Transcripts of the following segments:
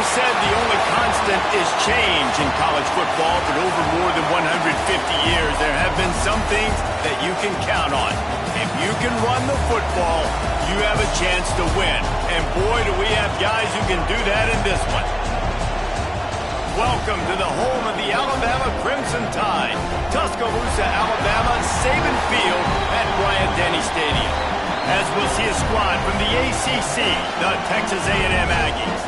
always said the only constant is change in college football, but over more than 150 years, there have been some things that you can count on. If you can run the football, you have a chance to win. And boy, do we have guys who can do that in this one. Welcome to the home of the Alabama Crimson Tide, Tuscaloosa, Alabama, Saban Field at Bryant-Denny Stadium. As we'll see a squad from the ACC, the Texas A&M Aggies.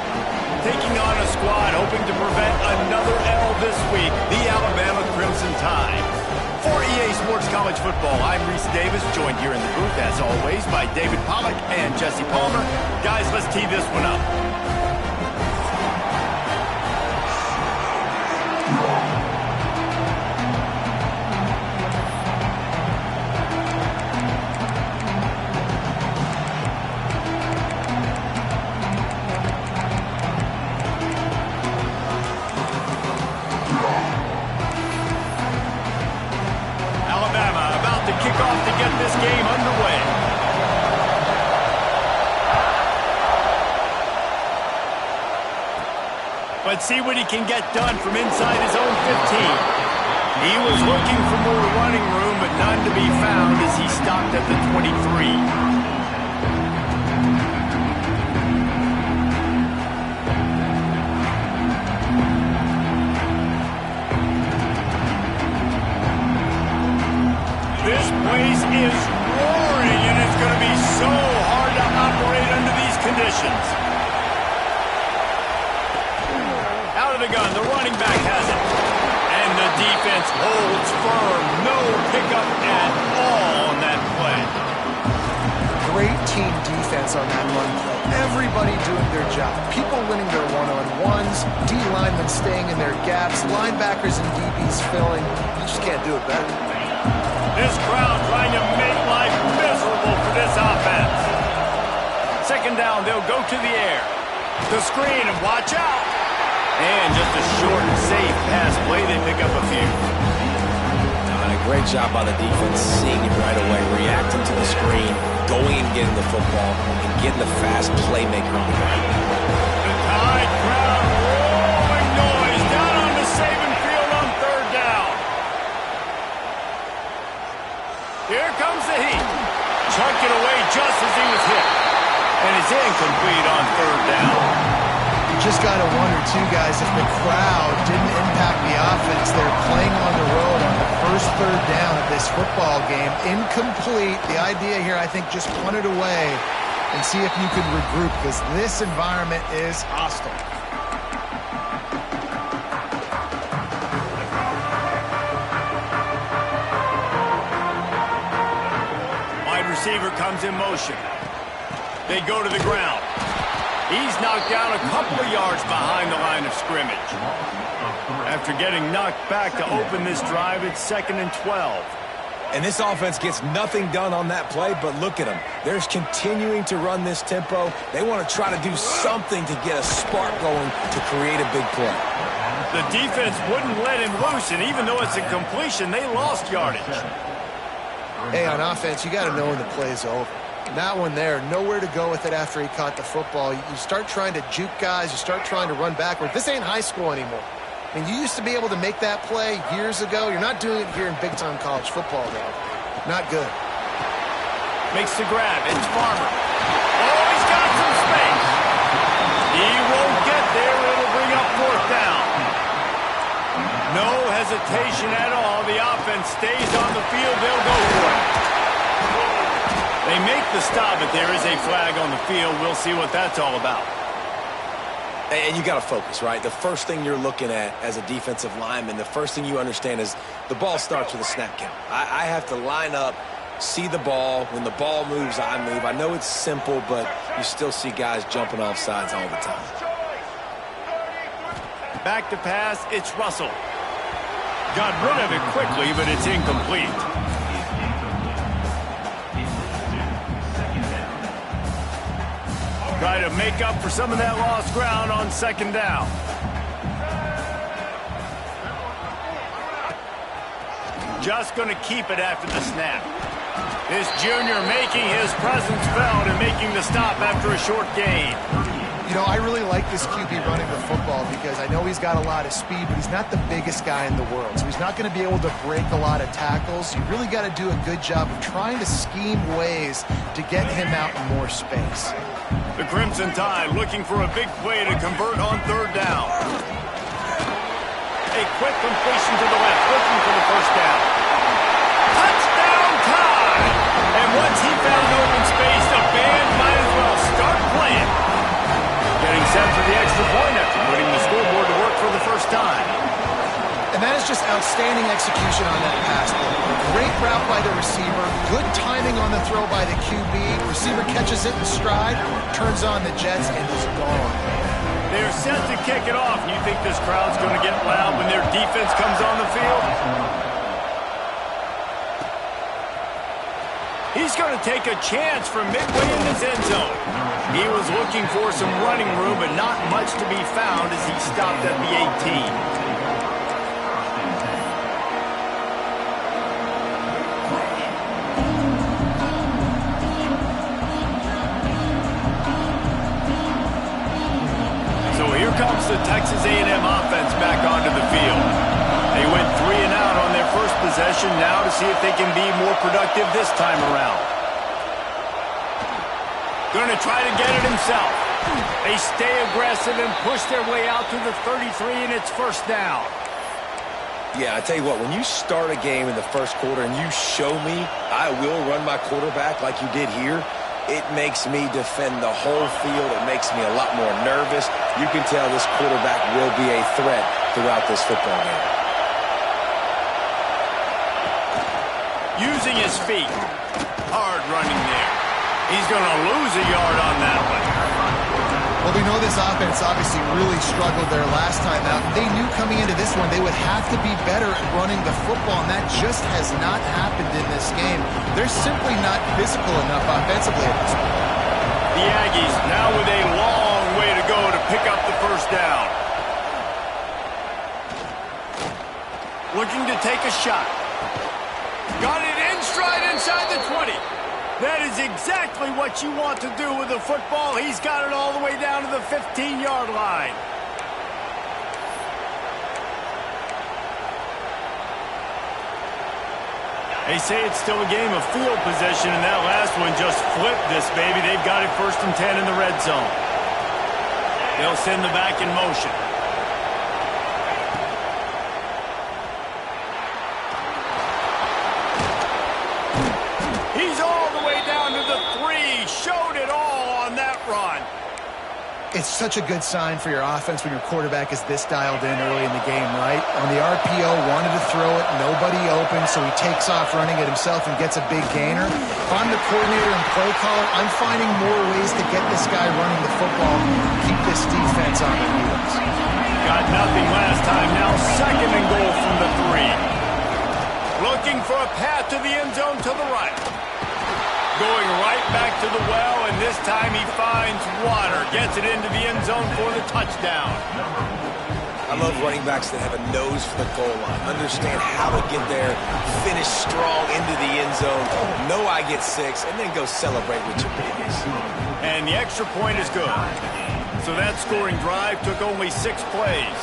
Taking on a squad hoping to prevent another L this week, the Alabama Crimson Tide. For EA Sports College Football, I'm Reese Davis, joined here in the booth, as always, by David Pollack and Jesse Palmer. Guys, let's tee this one up. Kickoff to get this game underway. Let's see what he can get done from inside his own 15. He was looking for more running room, but none to be found as he stopped at the 23. This place is roaring, and it's going to be so hard to operate under these conditions. Out of the gun, the running back has it. And the defense holds firm. No pickup at all on that play. Great team defense on that run play. Everybody doing their job. People winning their one-on-ones, D linemen staying in their gaps, linebackers and DBs filling. You just can't do it better. This crowd trying to make life miserable for this offense. Second down, they'll go to the air. The screen, and watch out. And just a short and safe pass play. They pick up a few. And a great job by the defense, seeing it right away, reacting to the screen, going and getting the football, and getting the fast playmaker on the right. The Tide crowd rolling noise down on the Saban Field on third down. Here comes the heat. Chucked it away just as he was hit. And it's incomplete on third down. You just got to wonder, too, guys, if the crowd didn't impact the offense. They're playing on the road on the first third down of this football game. Incomplete. The idea here, I think, just punt it away and see if you can regroup, because this environment is hostile. Receiver comes in motion. They go to the ground. He's knocked down a couple of yards behind the line of scrimmage. After getting knocked back to open this drive, it's 2nd and 12. And this offense gets nothing done on that play, but look at them. They're continuing to run this tempo. They want to try to do something to get a spark going to create a big play. The defense wouldn't let him loose, and even though it's a completion, they lost yardage. Hey, on offense, you got to know when the play's over. That one there, nowhere to go with it after he caught the football. You start trying to juke guys. You start trying to run backward. This ain't high school anymore. I mean, you used to be able to make that play years ago. You're not doing it here in big-time college football, though. Not good. Makes the grab. It's Farmer. Oh, he's got some space. He won't get there. It'll bring up fourth down. No hesitation at all. The offense stays on the field. They'll go for it. They make the stop, but there is a flag on the field. We'll see what that's all about. And you got to focus, right? The first thing you're looking at as a defensive lineman, the first thing you understand is the ball starts with a snap count. I have to line up, see the ball. When the ball moves, I move. I know it's simple, but you still see guys jumping off sides all the time. Back to pass, it's Russell. Got rid of it quickly, but it's incomplete. Try to make up for some of that lost ground on second down. Just going to keep it after the snap. This junior making his presence felt and making the stop after a short gain. You know, I really like this QB running the football because I know he's got a lot of speed, but he's not the biggest guy in the world. So he's not going to be able to break a lot of tackles. You really got to do a good job of trying to scheme ways to get him out in more space. The Crimson Tide looking for a big play to convert on third down. A quick completion to the left, looking for the first down. Touchdown Tide! And once he found open space, the band might as well start playing. Getting set for the extra point after putting the scoreboard to work for the first time. And that is just outstanding execution on that pass play. Great route by the receiver, good timing on the throw by the QB. Receiver catches it in stride, turns on the jets, and is gone. They're set to kick it off. You think this crowd's going to get loud when their defense comes on the field? He's going to take a chance from midway in his end zone. He was looking for some running room, but not much to be found as he stopped at the 18. Comes the Texas A&M offense back onto the field. They went 3 and out on their first possession, now to see if they can be more productive this time around. Going to try to get it himself. They stay aggressive and push their way out to the 33, and it's first down. Yeah, I tell you what, when you start a game in the first quarter and you show me I will run my quarterback like you did here, it makes me defend the whole field. It makes me a lot more nervous. You can tell this quarterback will be a threat throughout this football game. Using his feet. Hard running there. He's going to lose a yard on that one. Well, we know this offense obviously really struggled there last time out. They knew coming into this one they would have to be better at running the football, and that just has not happened in this game. They're simply not physical enough offensively at this point. The Aggies now with a long way to go to pick up the first down. Looking to take a shot. Got it in stride inside the 20. That is exactly what you want to do with the football. He's got it all the way down to the 15-yard line. They say it's still a game of field possession, and that last one just flipped this baby. They've got it 1st and 10 in the red zone. They'll send the back in motion. He's all the way down to the 3. Showed it all on that run. It's such a good sign for your offense when your quarterback is this dialed in early in the game, right? On the RPO, wanted to throw it, nobody open, so he takes off running it himself and gets a big gainer. If I'm the coordinator and play caller, I'm finding more ways to get this guy running the football, keep this defense on their heels. Got nothing last time, now 2nd and goal from the 3. Looking for a path to the end zone to the right. Going right back to the well, and this time he finds water. Gets it into the end zone for the touchdown. I love running backs that have a nose for the goal line. Understand how to get there, finish strong into the end zone, know I get 6, and then go celebrate with your babies. And the extra point is good. So that scoring drive took only 6 plays.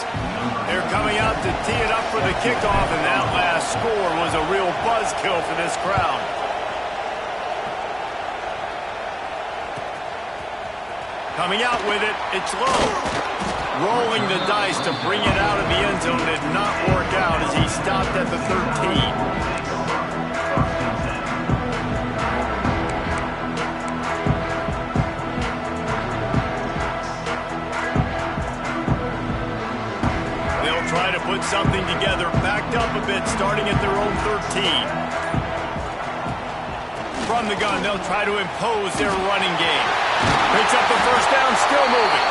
They're coming out to tee it up for the kickoff, and that last score was a real buzzkill for this crowd. Coming out with it, it's low. Rolling the dice to bring it out of the end zone did not work out as he stopped at the 13. They'll try to put something together, backed up a bit, starting at their own 13. From the gun, they'll try to impose their running game. Picks up the first down, still moving.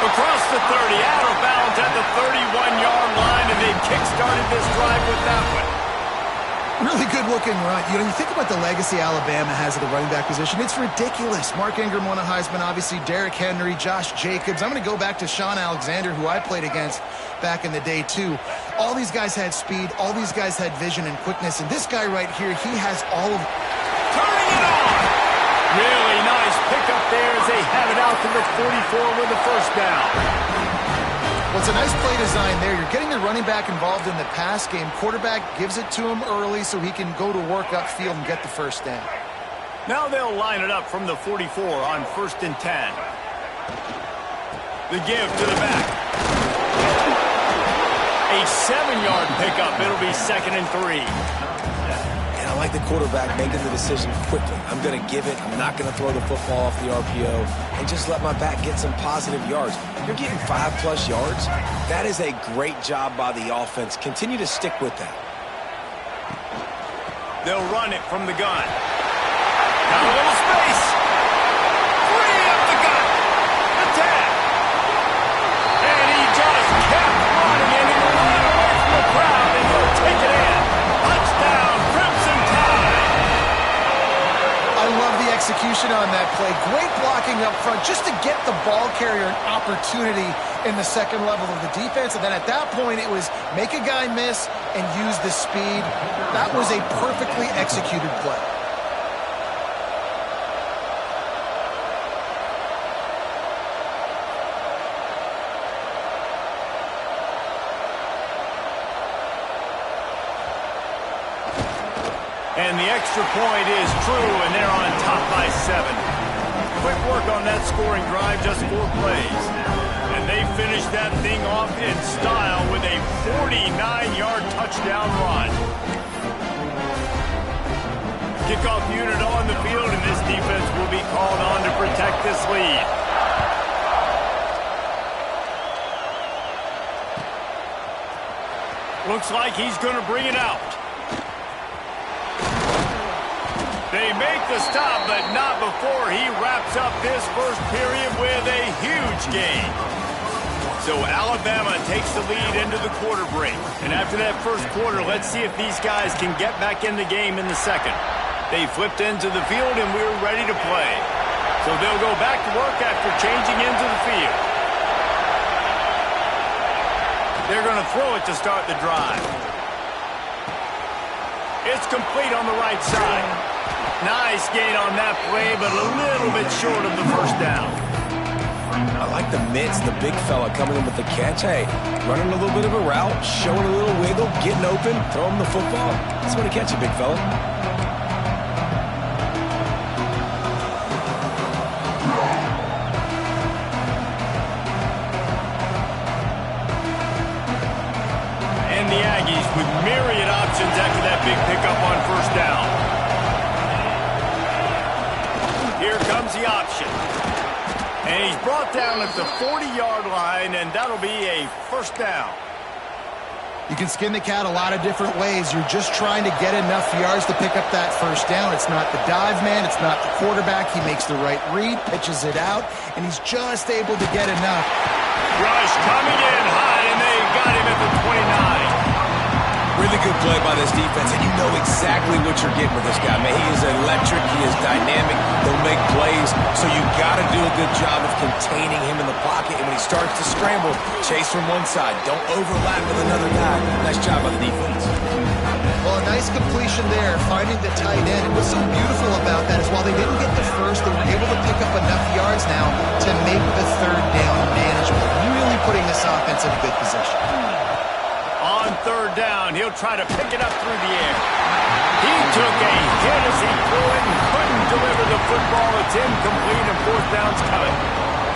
Across the 30, out of bounds at the 31-yard line, and they've kick-started this drive with that one. Really good-looking run. You know, you think about the legacy Alabama has at the running back position. It's ridiculous. Mark Ingram won a Heisman, obviously. Derrick Henry, Josh Jacobs. I'm going to go back to Sean Alexander, who I played against back in the day, too. All these guys had speed. All these guys had vision and quickness. And this guy right here, he has all of... Turning pickup there as they have it out to the 44 with the first down. Well, it's a nice play design there. You're getting the running back involved in the pass game. Quarterback gives it to him early so he can go to work upfield and get the first down. Now they'll line it up from the 44 on 1st and 10. The give to the back. A 7-yard pickup. It'll be 2nd and 3. And I like the quarterback making the decision quickly. I'm going to give it. I'm not going to throw the football off the RPO and just let my back get some positive yards. You're getting 5+ yards. That is a great job by the offense. Continue to stick with that. They'll run it from the gun. Got a little space. 3 up the gut. Attack. And he just kept running, and he ran away from the crowd, and he'll take it in. Touchdown, Crimson Tide. I love the execution on that play. Great blocking up front just to get the ball carrier an opportunity in the second level of the defense. And then at that point, it was make a guy miss and use the speed. That was a perfectly executed play. And the extra point is true, and they're on top by 7. Quick work on that scoring drive, just 4 plays. And they finish that thing off in style with a 49-yard touchdown run. Kickoff unit on the field, and this defense will be called on to protect this lead. Looks like he's going to bring it out. They make the stop, but not before he wraps up this first period with a huge gain. So Alabama takes the lead into the quarter break. And after that first quarter, let's see if these guys can get back in the game in the second. They flipped into the field, and we're ready to play. So they'll go back to work after changing into the field. They're going to throw it to start the drive. It's complete on the right side. Nice gain on that play, but a little bit short of the first down. I like the mitts, the big fella coming in with the catch. Hey, running a little bit of a route, showing a little wiggle, getting open, throw him the football. That's when to catch you, big fella. And the Aggies with myriad options after that big pickup on first down. Here comes the option. And he's brought down at the 40-yard line, and that'll be a first down. You can skin the cat a lot of different ways. You're just trying to get enough yards to pick up that first down. It's not the dive man. It's not the quarterback. He makes the right read, pitches it out, and he's just able to get enough. Rush coming in high, and they got him at the 29. Really good play by this defense, and you know exactly what you're getting with this guy. Man, he is electric. He is dynamic. He'll make plays, so you got to do a good job of containing him in the pocket. And when he starts to scramble, chase from one side. Don't overlap with another guy. Nice job by the defense. Well, a nice completion there, finding the tight end. And what's so beautiful about that is while they didn't get the first, they were able to pick up enough yards now to make the third down manageable. Really putting this offense in a good position. On third down, he'll try to pick it up through the air. He took a hit as he threw it and couldn't deliver the football. It's incomplete, and fourth down's coming.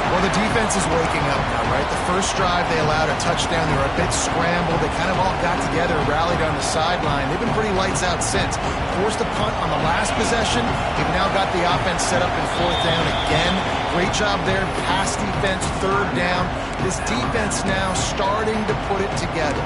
Well, the defense is waking up now, right? The first drive, they allowed a touchdown. They were a bit scrambled. They kind of all got together and rallied on the sideline. They've been pretty lights out since. Forced a punt on the last possession. They've now got the offense set up in fourth down again. Great job there. Pass defense, third down. This defense now starting to put it together.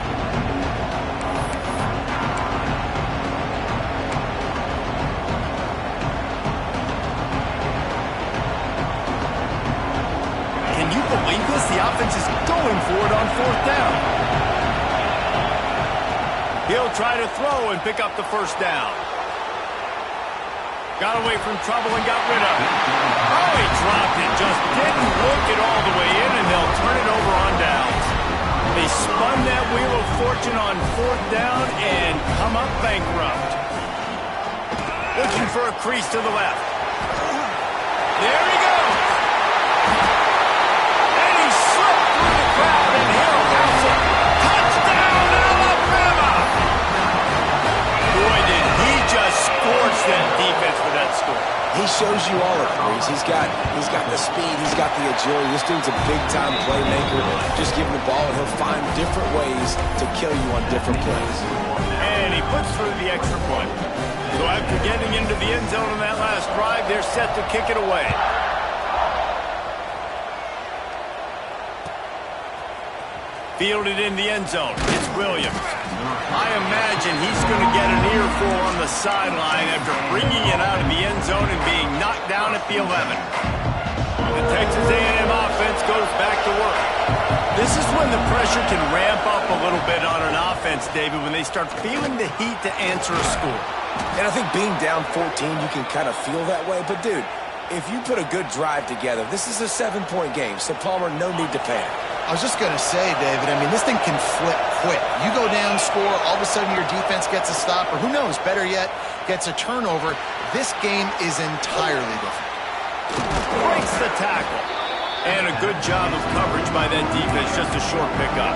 The offense is going for it on fourth down. He'll try to throw and pick up the first down. Got away from trouble and got rid of it. Oh, he dropped it. Just didn't look it all the way in, and they'll turn it over on downs. They spun that wheel of fortune on fourth down and come up bankrupt. Looking for a crease to the left. There he goes. he shows you all of threes. He's got the speed. He's got the agility. This dude's a big-time playmaker. Just give him the ball, and he'll find different ways to kill you on different plays. And he puts through the extra point. So after getting into the end zone on that last drive, they're set to kick it away. Fielded in the end zone. It's Williams. I imagine he's going to get an earful on the sideline after bringing it out of the end zone and being knocked down at the 11. The Texas A&M offense goes back to work. This is when the pressure can ramp up a little bit on an offense, David, when they start feeling the heat to answer a score. And I think being down 14, you can kind of feel that way. But, dude, if you put a good drive together, this is a 7-point game. So, Palmer, no need to panic. I was just going to say, David, I mean, this thing can flip quick. You go down, score, all of a sudden your defense gets a stop, or who knows, better yet, gets a turnover. This game is entirely different. Breaks the tackle. And a good job of coverage by that defense, just a short pickup.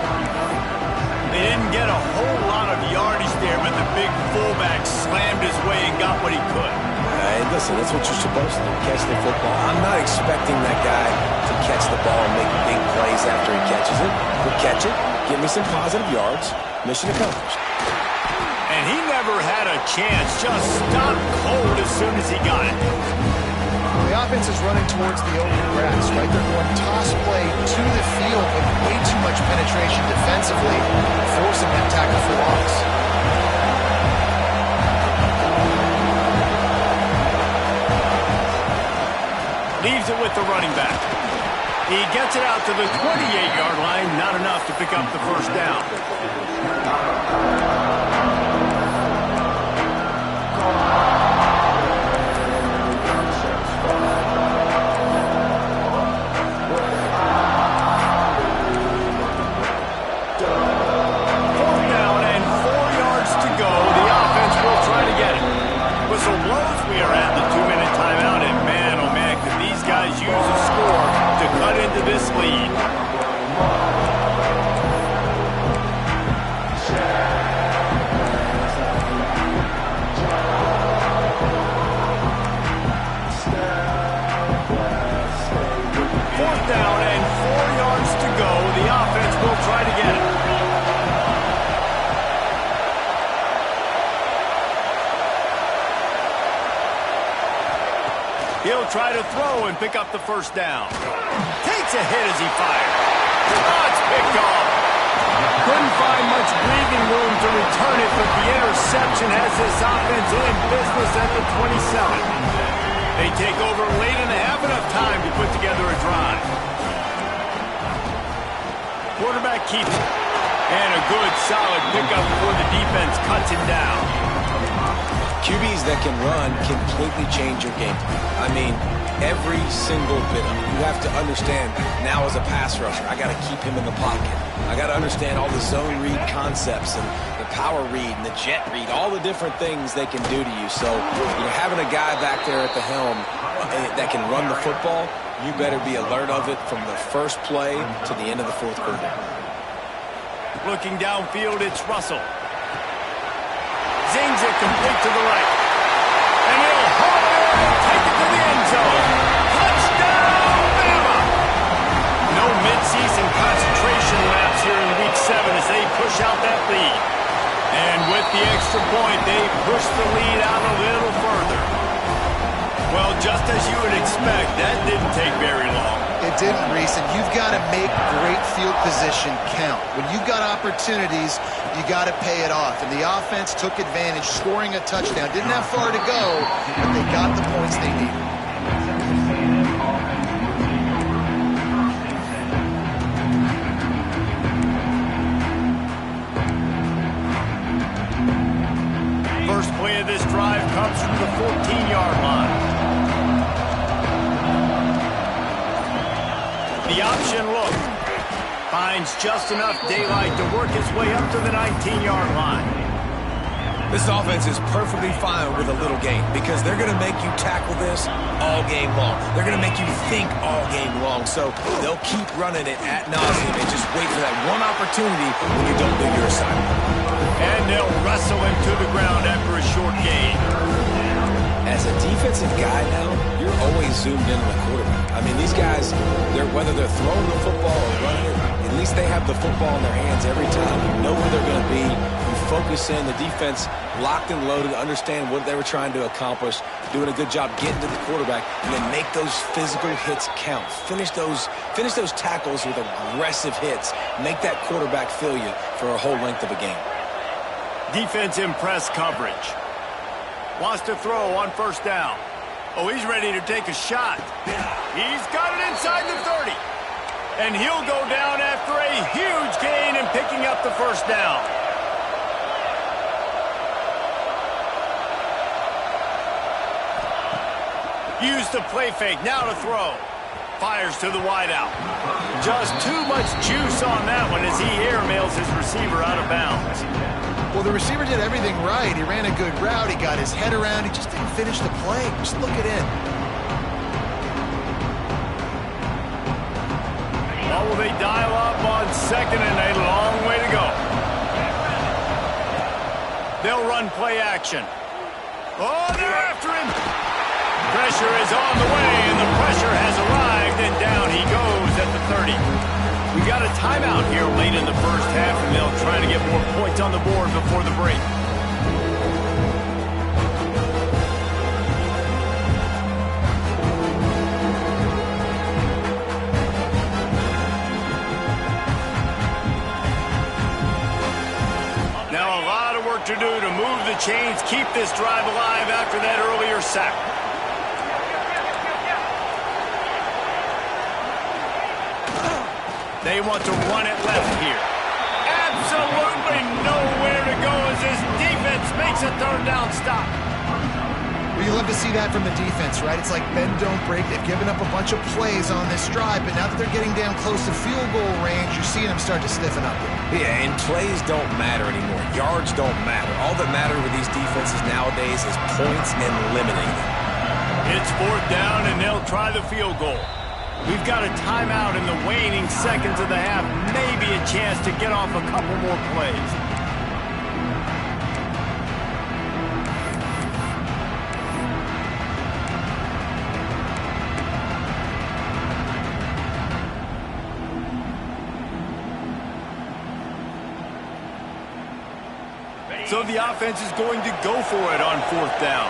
They didn't get a whole lot of yardage there, but the big fullback slammed his way and got what he could. Hey, listen, that's what you're supposed to do, catch the football. I'm not expecting that guy to catch the ball and make big plays after he catches it. He'll catch it, give me some positive yards, mission accomplished. And he never had a chance, just stopped cold as soon as he got it. The offense is running towards the open grass, right? They're going toss play to the field with way too much penetration defensively, forcing that tackle for loss. Leaves it with the running back. He gets it out to the 28-yard line, not enough to pick up the first down. Whistle blows, we are at the 2-minute timeout, and man, oh man, could these guys use a score to cut into this lead. Fourth down and 4 yards to go. The offense will try to get it. He'll try to throw and pick up the first down. Takes a hit as he fired. Oh, it's picked off. Couldn't find much breathing room to return it, but the interception has this offense in business at the 27. They take over late and have enough time to put together a drive. Quarterback keeps it. And a good, solid pickup before the defense cuts him down. QBs that can run completely change your game. I mean, every single bit of it. You have to understand, now as a pass rusher, I got to keep him in the pocket. I got to understand all the zone read concepts and the power read and the jet read, all the different things they can do to you. So, having a guy back there at the helm that can run the football, you better be alert of it from the first play to the end of the fourth quarter. Looking downfield, it's Russell. Zings it complete to the right. And he'll haul it and take it to the end zone. Touchdown, Bama! No midseason concentration laps here in Week 7 as they push out that lead. And with the extra point, they push the lead out a little further. Well, just as you would expect, that didn't take very long. It didn't, Reese, and you've got to make great field position count. When you've got opportunities, you got to pay it off. And the offense took advantage, scoring a touchdown. Didn't have far to go, but they got the points they needed. First play of this drive comes from the 14-yard line. The option look. Finds just enough daylight to work his way up to the 19-yard line. This offense is perfectly fine with a little game because they're going to make you tackle this all game long. They're going to make you think all game long. So they'll keep running it ad nauseum and just wait for that one opportunity when you don't do your assignment. And they'll wrestle him to the ground after a short gain. As a defensive guy now, you're always zoomed in on the quarterback. I mean, these guys, whether they're throwing the football or running it, at least they have the football in their hands every time. You know where they're going to be. You focus in. The defense locked and loaded, understand what they were trying to accomplish, doing a good job getting to the quarterback, and then make those physical hits count. Finish those tackles with aggressive hits. Make that quarterback feel you for a whole length of a game. Defense in press coverage. Wants to throw on first down. Oh, he's ready to take a shot. He's got it inside the 30. And he'll go down after a huge gain and picking up the first down. Use the play fake. Now to throw. Fires to the wideout. Just too much juice on that one as he airmails his receiver out of bounds. Well, the receiver did everything right. He ran a good route. He got his head around. He just didn't finish the play. Just look it in. Oh, will they dial up on second and a long way to go. They'll run play action. Oh, they're after him. Pressure is on the way, and the pressure has arrived, and down he goes at the 30. We got a timeout here late in the first half, and they'll try to get more points on the board before the break. Now a lot of work to do to move the chains, keep this drive alive after that earlier sack. They want to run it left here. Absolutely nowhere to go as this defense makes a third down stop. Well, you love to see that from the defense, right? It's like bend, don't break. They've given up a bunch of plays on this drive, but now that they're getting down close to field goal range, you're seeing them start to stiffen up. Yeah, and plays don't matter anymore. Yards don't matter. All that matters with these defenses nowadays is points and limiting them. It's fourth down, and they'll try the field goal. We've got a timeout in the waning seconds of the half. Maybe a chance to get off a couple more plays. So the offense is going to go for it on fourth down.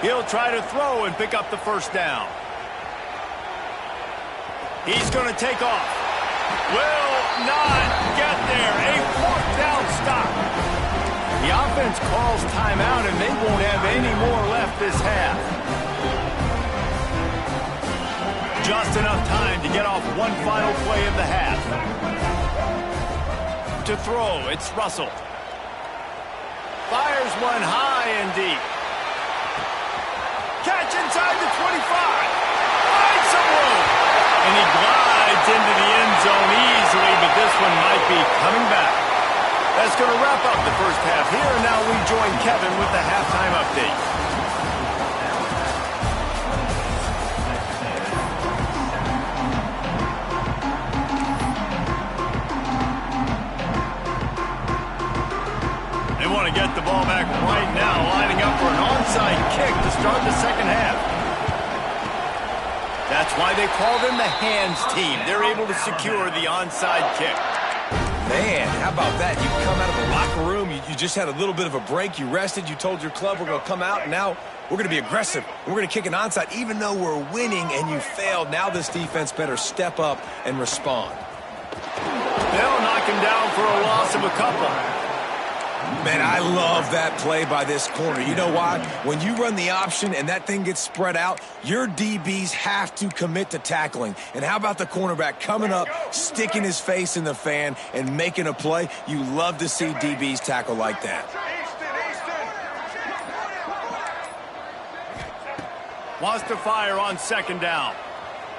He'll try to throw and pick up the first down. He's going to take off. Will not get there. A fourth down stop. The offense calls timeout, and they won't have any more left this half. Just enough time to get off one final play of the half. To throw, it's Russell. Fires one high and deep. Catch inside the 25. Finds some room. And he glides into the end zone easily, but this one might be coming back. That's going to wrap up the first half here, and now we join Kevin with the halftime update. They want to get the ball back right now, lining up for an onside kick to start the second half. That's why they call them the hands team. They're able to secure the onside kick. Man, how about that? You come out of the locker room, you just had a little bit of a break, you rested, you told your club we're going to come out, and now we're going to be aggressive. We're going to kick an onside. Even though we're winning and you failed, now this defense better step up and respond. They'll knock him down for a loss of a couple. Man, I love that play by this corner. You know why? When you run the option and that thing gets spread out, your DBs have to commit to tackling. And how about the cornerback coming up, sticking his face in the fan, and making a play? You love to see DBs tackle like that. Wants to fire on second down.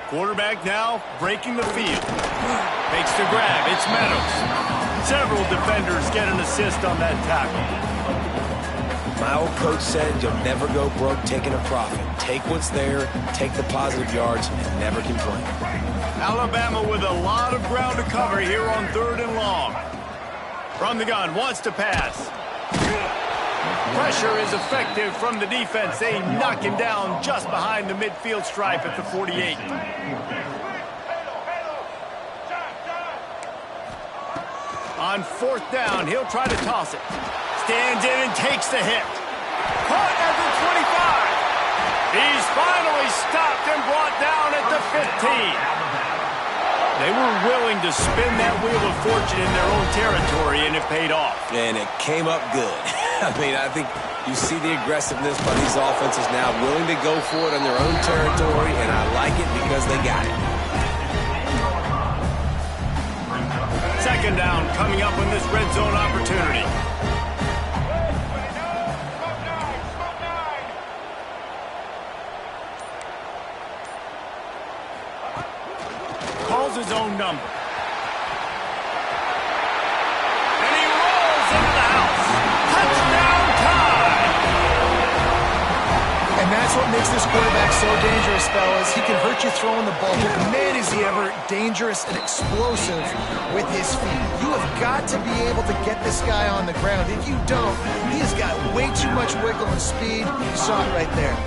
Quarterback now breaking the field. Makes the grab. It's Meadows. Several defenders get an assist on that tackle. My old coach said you'll never go broke taking a profit. Take what's there, take the positive yards, and never complain. Alabama with a lot of ground to cover here on third and long. From the gun, wants to pass. Pressure is effective from the defense. They knock him down just behind the midfield stripe at the 48. On 4th down, he'll try to toss it. Stands in and takes the hit. Caught at the 25. He's finally stopped and brought down at the 15. They were willing to spin that wheel of fortune in their own territory, and it paid off. And it came up good. I mean, I think you see the aggressiveness by these offenses now, willing to go for it on their own territory, and I like it because they got it. 2nd down coming up on this red zone opportunity. Calls his own number. And he rolls into the house. Touchdown time! And that's what makes this quarterback so dangerous, fellas. He can hurt you throwing the ball, but man, is he ever dangerous and explosive with his feet. You have got to be able to get this guy on the ground. If you don't, he has got way too much wiggle and speed. You saw it right there.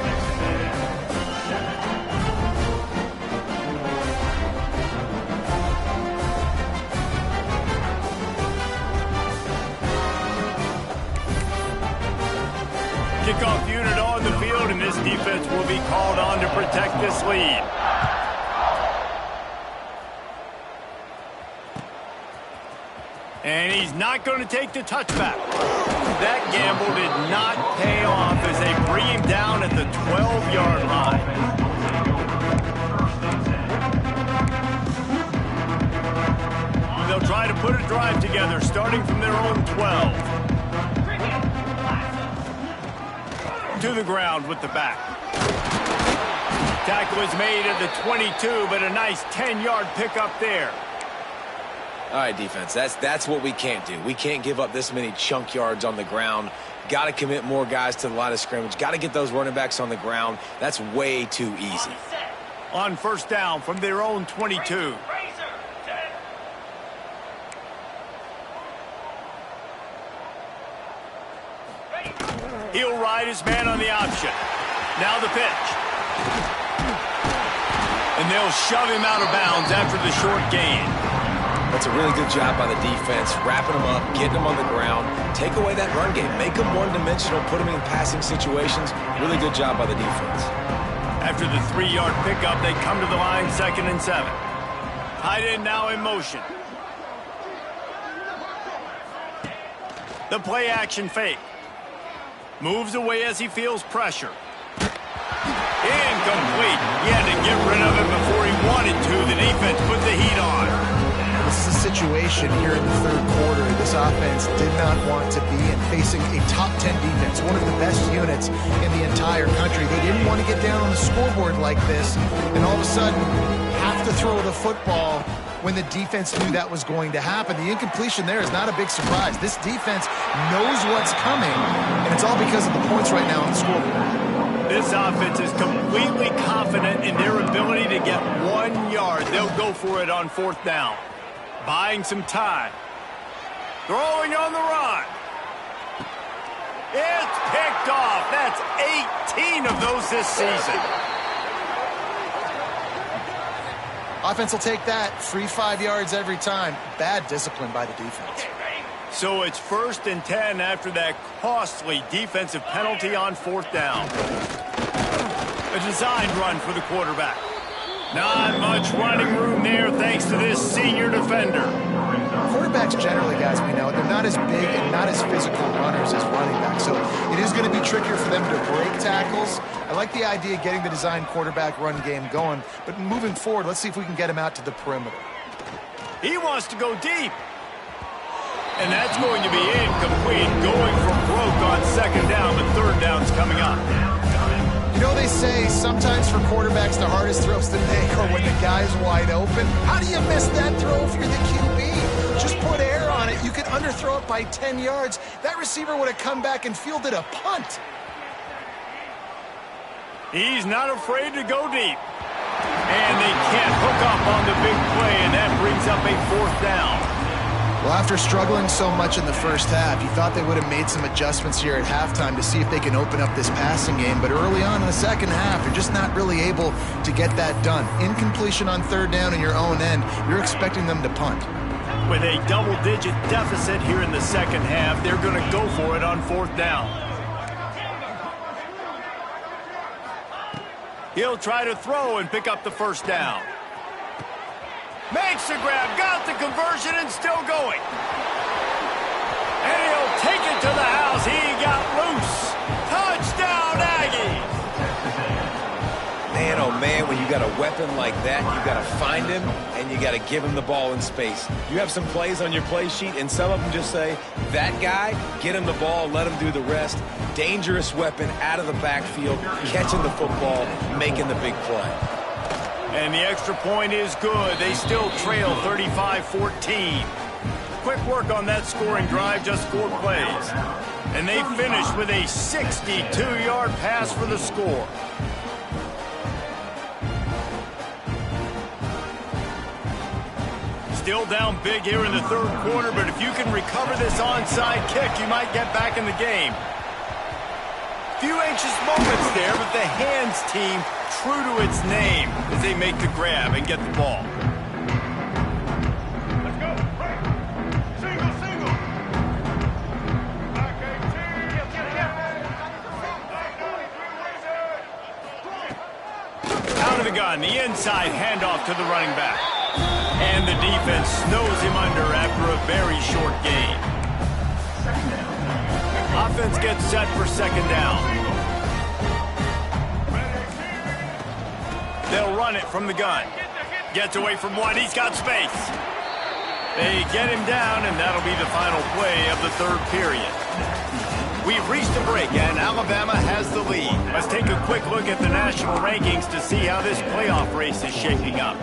Kickoff unit on the field, and this defense will be called on to protect this lead. And he's not going to take the touchback. That gamble did not pay off as they bring him down at the 12-yard line. They'll try to put a drive together, starting from their own 12. To the ground with the back. Tackle is made at the 22, but a nice 10-yard pickup there. All right, defense, that's what we can't do. We can't give up this many chunk yards on the ground. Got to commit more guys to the line of scrimmage. Got to get those running backs on the ground. That's way too easy. On 1st down from their own 22. He'll ride his man on the option. Now the pitch. And they'll shove him out of bounds after the short gain. That's a really good job by the defense, wrapping them up, getting them on the ground. Take away that run game. Make them one-dimensional, put them in passing situations. Really good job by the defense. After the 3-yard pickup, they come to the line, 2nd and 7. Tight end now in motion. The play action fake. Moves away as he feels pressure. Incomplete. He had to get rid of it before he wanted to. The defense put the heat on. This is a situation here in the 3rd quarter this offense did not want to be in, facing a top 10 defense, one of the best units in the entire country. They didn't want to get down on the scoreboard like this and all of a sudden have to throw the football when the defense knew that was going to happen. The incompletion there is not a big surprise. This defense knows what's coming, and it's all because of the points right now on the scoreboard. This offense is completely confident in their ability to get 1 yard. They'll go for it on 4th down. Buying some time. Throwing on the run. It's picked off. That's 18 of those this season. Offense will take that. Free 5 yards every time. Bad discipline by the defense. So it's 1st and 10 after that costly defensive penalty on 4th down. A designed run for the quarterback. Not much running room there thanks to this senior defender. Quarterbacks generally, guys, we know, they're not as big and not as physical runners as running backs. So it is going to be trickier for them to break tackles. I like the idea of getting the designed quarterback run game going. But moving forward, let's see if we can get him out to the perimeter. He wants to go deep. And that's going to be incomplete. Going for broke on 2nd down, but 3rd down's coming up. You know, they say sometimes for quarterbacks the hardest throws to make are when the guy's wide open. How do you miss that throw if you're the QB? Just put air on it. You could underthrow it by 10 yards. That receiver would have come back and fielded a punt. He's not afraid to go deep. And they can't hook up on the big play, and that brings up a 4th down. Well, after struggling so much in the first half, you thought they would have made some adjustments here at halftime to see if they can open up this passing game. But early on in the second half, you're just not really able to get that done. Incompletion on third down in your own end, you're expecting them to punt. With a double-digit deficit here in the second half, they're going to go for it on fourth down. He'll try to throw and pick up the first down. Makes the grab, got the conversion, and still going. And he'll take it to the house. He got loose. Touchdown, Aggies. Man, oh man, when you got a weapon like that, you got to find him, and you got to give him the ball in space. You have some plays on your play sheet, and some of them just say, that guy, get him the ball, let him do the rest. Dangerous weapon out of the backfield, catching the football, making the big play. And the extra point is good. They still trail 35-14. Quick work on that scoring drive, just 4 plays. And they finish with a 62-yard pass for the score. Still down big here in the third quarter, but if you can recover this onside kick, you might get back in the game. Few anxious moments there, but the hands team true to its name as they make the grab and get the ball. Let's go. Break. Single, single. Back 18. Out of the gun, the inside handoff to the running back. And the defense snows him under after a very short gain. Offense gets set for second down. They'll run it from the gun. Gets away from one. He's got space. They get him down, and that'll be the final play of the third period. We've reached a break, and Alabama has the lead. Let's take a quick look at the national rankings to see how this playoff race is shaping up.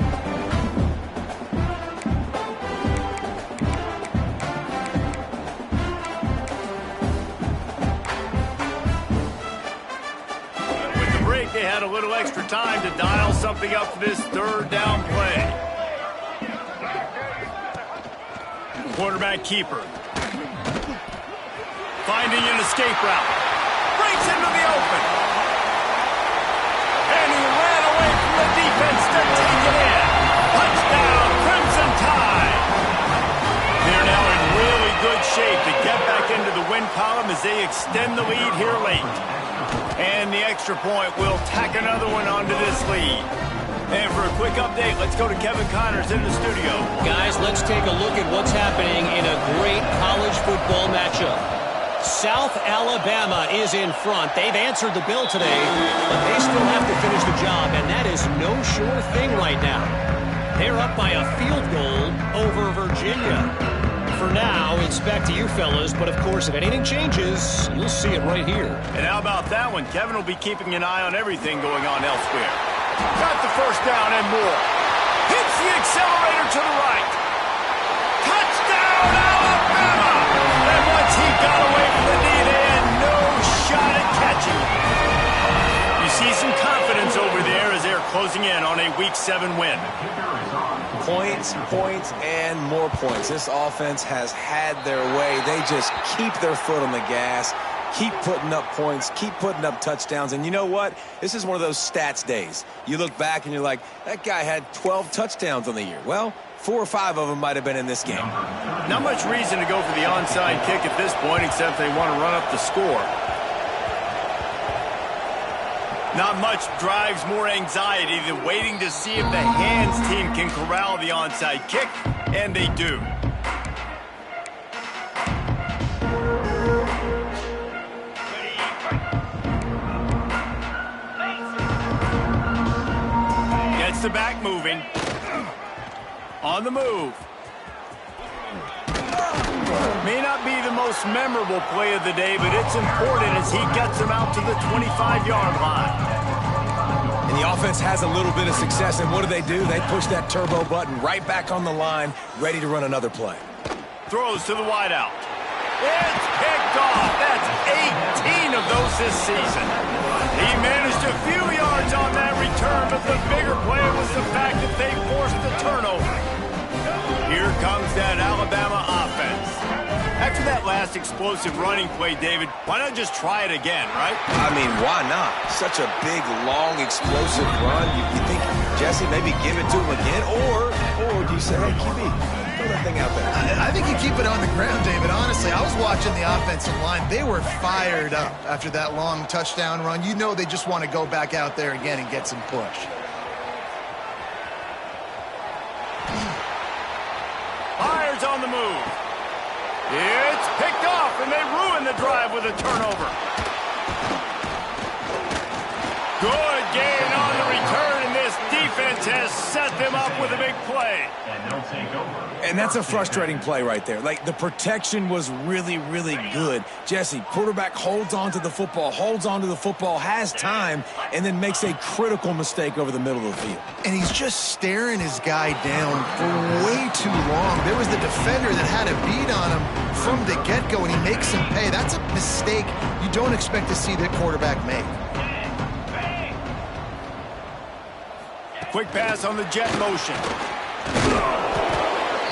They had a little extra time to dial something up for this third down play. Quarterback keeper. Finding an escape route. Breaks into the open. And he ran away from the defense to take it in. Touchdown, Crimson Tide. They're now in really good shape to get back into the win column as they extend the lead here late. And the extra point will tack another one onto this lead. And for a quick update, let's go to Kevin Connors in the studio. Guys, let's take a look at what's happening in a great college football matchup. South Alabama is in front. They've answered the bell today, but they still have to finish the job, and that is no sure thing right now. They're up by a field goal over Virginia. For now, it's back to you fellas, but of course, if anything changes, you'll see it right here. And how about that one? Kevin will be keeping an eye on everything going on elsewhere. Got the first down and more. Hits the accelerator to the right. Touchdown, Alabama! And once he got away from the knee, they had no shot at catching him. You see some confidence over there as they're closing in on a Week 7 win. Points, points, and more points. This offense has had their way. They just keep their foot on the gas, keep putting up points, keep putting up touchdowns. And you know what? This is one of those stats days. You look back and you're like, that guy had 12 touchdowns on the year. Well, 4 or 5 of them might have been in this game. Not much reason to go for the onside kick at this point, except they want to run up the score. Not much drives more anxiety than waiting to see if the hands team can corral the onside kick, and they do. Gets the back moving. On the move. May not be the most memorable play of the day, but it's important as he gets them out to the 25-yard line. And the offense has a little bit of success, and what do? They push that turbo button right back on the line, ready to run another play. Throws to the wideout. It's picked off. That's 18 of those this season. He managed a few yards on that return, but the bigger play was the fact that they forced the turnover. Here comes that Alabama offense. fast, explosive running play, David. Why not just try it again, right? I mean, why not? Such a big, long, explosive run. You think, Jesse, maybe give it to him again? Or do you say, hey, QB, throw that thing out there? I think you keep it on the ground, David. Honestly, I was watching the offensive line. They were fired up after that long touchdown run. You know they just want to go back out there again and get some push. Fires on the move. It's picked off, and they ruin the drive with a turnover. Good gain on the return, and this defense has set them up with a big play. And they'll take over. And that's a frustrating play right there. Like, the protection was really, really good. Jesse, quarterback holds on to the football, has time, and then makes a critical mistake over the middle of the field. And he's just staring his guy down for way too long. There was the defender that had a beat on him from the get-go, and he makes him pay. That's a mistake you don't expect to see the quarterback make. Quick pass on the jet motion.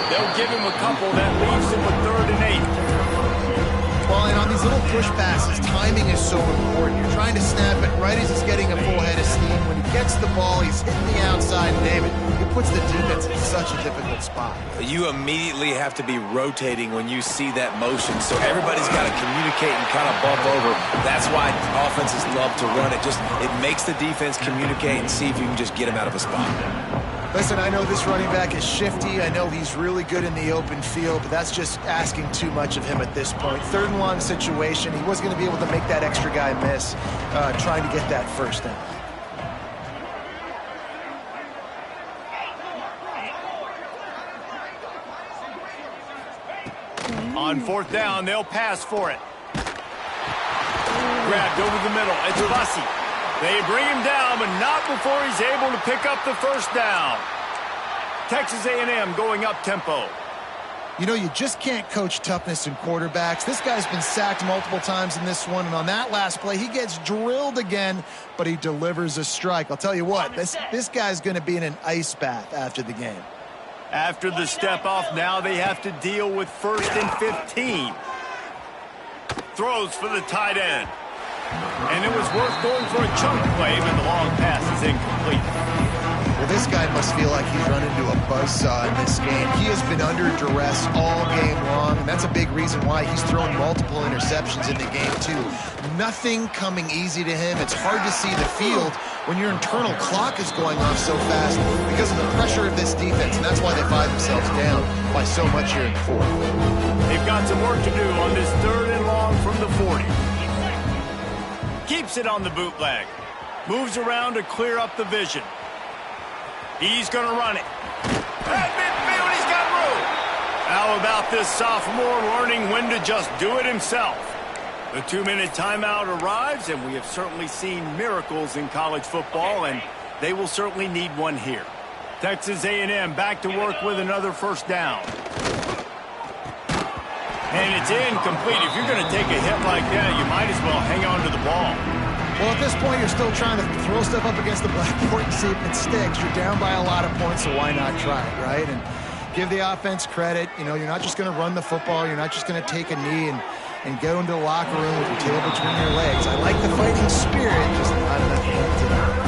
They'll give him a couple. That leaves him with 3rd and 8. Well, and on these little push passes, timing is so important. You're trying to snap it right as he's getting a full head of steam. When he gets the ball, he's hitting the outside, David. It puts the defense in such a difficult spot. You immediately have to be rotating when you see that motion, so everybody's got to communicate and kind of bump over. That's why offenses love to run it. It makes the defense communicate and see if you can just get him out of a spot. Listen, I know this running back is shifty. I know he's really good in the open field, but that's just asking too much of him at this point. 3rd and long situation. He wasn't going to be able to make that extra guy miss trying to get that first down. On 4th down, they'll pass for it. Grabbed over the middle. It's Bussy. They bring him down, but not before he's able to pick up the first down. Texas A&M going up tempo. You know, you just can't coach toughness in quarterbacks. This guy's been sacked multiple times in this one, and on that last play, he gets drilled again, but he delivers a strike. I'll tell you what, this guy's going to be in an ice bath after the game. After the step off, now they have to deal with 1st and 15. Throws for the tight end. And it was worth going for a chunk play, but the long pass is incomplete. Well, this guy must feel like he's run into a buzzsaw in this game. He has been under duress all game long, and that's a big reason why he's thrown multiple interceptions in the game, too. Nothing coming easy to him. It's hard to see the field when your internal clock is going off so fast because of the pressure of this defense, and that's why they find themselves down by so much here in the 4th. They've got some work to do on this 3rd and long from the 40. Keeps it on the bootleg. Moves around to clear up the vision. He's going to run it. At midfield, he's got room. How about this sophomore learning when to just do it himself? The 2-minute timeout arrives, and we have certainly seen miracles in college football, and they will certainly need one here. Texas A&M back to work with another first down. And it's incomplete. If you're going to take a hit like that, you might as well hang on to the ball. Well, at this point, you're still trying to throw stuff up against the blackboard and see if it sticks. You're down by a lot of points, so why not try it, right? And give the offense credit. You know, you're not just going to run the football. You're not just going to take a knee and go into the locker room with your tail between your legs. I like the fighting spirit, just not enough today.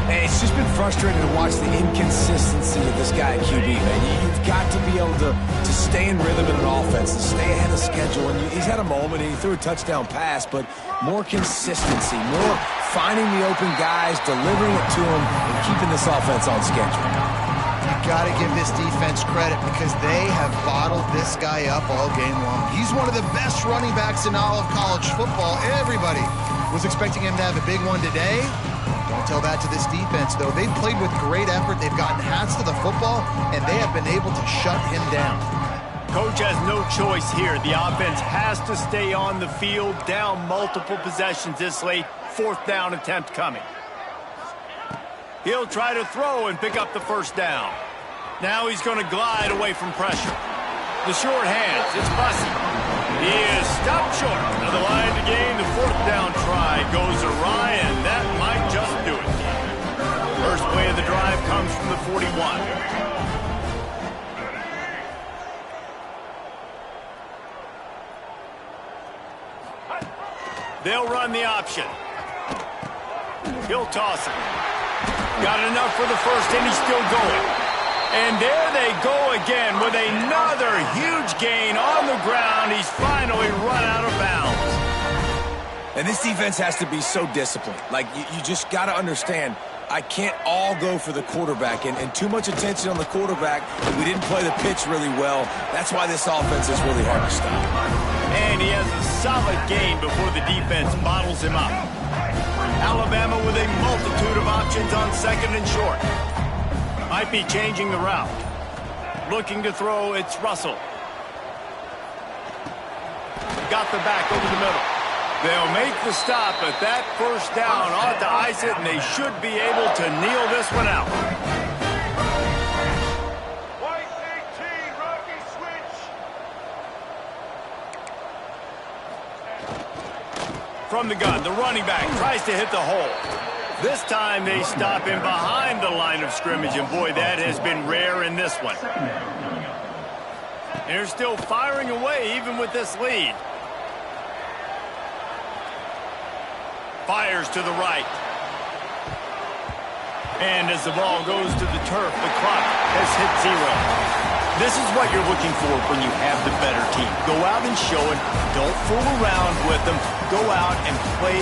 And it's just been frustrating to watch the inconsistency of this guy at QB, man. You've got to be able to stay in rhythm in an offense, to stay ahead of schedule. And he's had a moment, and he threw a touchdown pass, but more consistency, more finding the open guys, delivering it to them, and keeping this offense on schedule. You got to give this defense credit because they have bottled this guy up all game long. He's one of the best running backs in all of college football. Everybody was expecting him to have a big one today. Don't tell that to this defense, though. They've played with great effort. They've gotten hands to the football, and they have been able to shut him down. Coach has no choice here. The offense has to stay on the field, down multiple possessions this late. 4th down attempt coming. He'll try to throw and pick up the first down. Now he's going to glide away from pressure. The short hands, it's Bussy. He is stopped short of the line to gain. The 4th down try goes awry, and that might just do it. First play of the drive comes from the 41. They'll run the option. He'll toss it. Got enough for the first, and he's still going. And there they go again with another huge gain on the ground. He's finally run out of bounds. And this defense has to be so disciplined. Like, you just got to understand, I can't all go for the quarterback. And too much attention on the quarterback. We didn't play the pitch really well. That's why this offense is really hard to stop. And he has a solid gain before the defense bottles him up. Alabama with a multitude of options on second and short. Might be changing the route. Looking to throw, it's Russell. Got the back over the middle. They'll make the stop, but that first down ought to ice it, and they should be able to kneel this one out. White 18, Rocky switch. From the gun, the running back tries to hit the hole. This time they stop him behind the line of scrimmage, and boy, that has been rare in this one. And they're still firing away even with this lead. Fires to the right. And as the ball goes to the turf, the clock has hit 0. This is what you're looking for when you have the better team. Go out and show it. Don't fool around with them. Go out and play